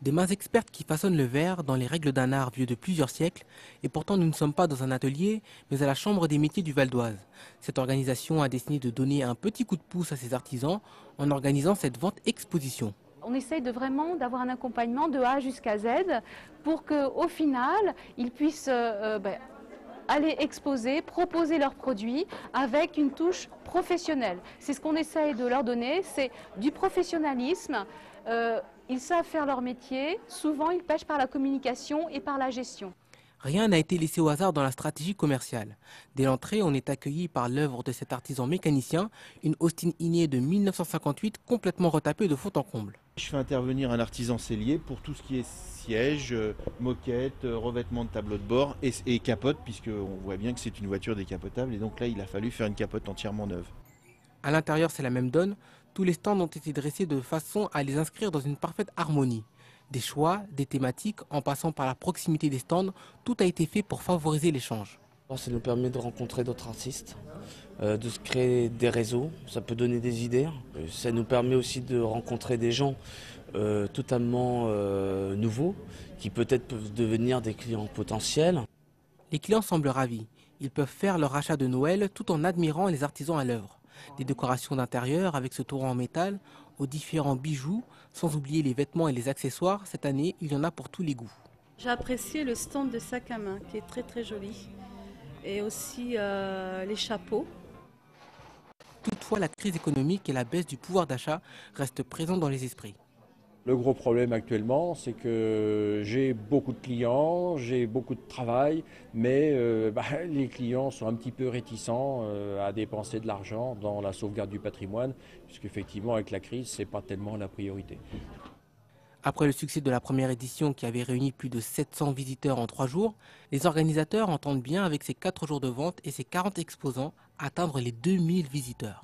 Des mains expertes qui façonnent le verre dans les règles d'un art vieux de plusieurs siècles, et pourtant nous ne sommes pas dans un atelier, mais à la Chambre des métiers du Val d'Oise. Cette organisation a décidé de donner un petit coup de pouce à ses artisans en organisant cette vente exposition. On essaye d'avoir un accompagnement de A jusqu'à Z pour qu'au final, ils puissent aller exposer, proposer leurs produits avec une touche professionnelle. C'est ce qu'on essaye de leur donner, c'est du professionnalisme. Ils savent faire leur métier, souvent ils pêchent par la communication et par la gestion. Rien n'a été laissé au hasard dans la stratégie commerciale. Dès l'entrée, on est accueilli par l'œuvre de cet artisan mécanicien, une Austin Iné de 1958 complètement retapée de fond en comble. Je fais intervenir un artisan sellier pour tout ce qui est siège, moquette, revêtement de tableau de bord et capote, puisqu'on voit bien que c'est une voiture décapotable. Et donc là, il a fallu faire une capote entièrement neuve. À l'intérieur, c'est la même donne. Tous les stands ont été dressés de façon à les inscrire dans une parfaite harmonie. Des choix, des thématiques, en passant par la proximité des stands, tout a été fait pour favoriser l'échange. Ça nous permet de rencontrer d'autres artistes, de se créer des réseaux, ça peut donner des idées. Ça nous permet aussi de rencontrer des gens totalement nouveaux, qui peut-être peuvent devenir des clients potentiels. Les clients semblent ravis. Ils peuvent faire leur achat de Noël tout en admirant les artisans à l'œuvre. Des décorations d'intérieur avec ce tour en métal, aux différents bijoux, sans oublier les vêtements et les accessoires, cette année, il y en a pour tous les goûts. J'ai apprécié le stand de sac à main qui est très très joli et aussi les chapeaux. Toutefois, la crise économique et la baisse du pouvoir d'achat restent présentes dans les esprits. Le gros problème actuellement, c'est que j'ai beaucoup de clients, j'ai beaucoup de travail, mais les clients sont un petit peu réticents à dépenser de l'argent dans la sauvegarde du patrimoine, puisqu'effectivement, avec la crise, ce n'est pas tellement la priorité. Après le succès de la première édition qui avait réuni plus de 700 visiteurs en 3 jours, les organisateurs entendent bien, avec ces 4 jours de vente et ces 40 exposants, atteindre les 2000 visiteurs.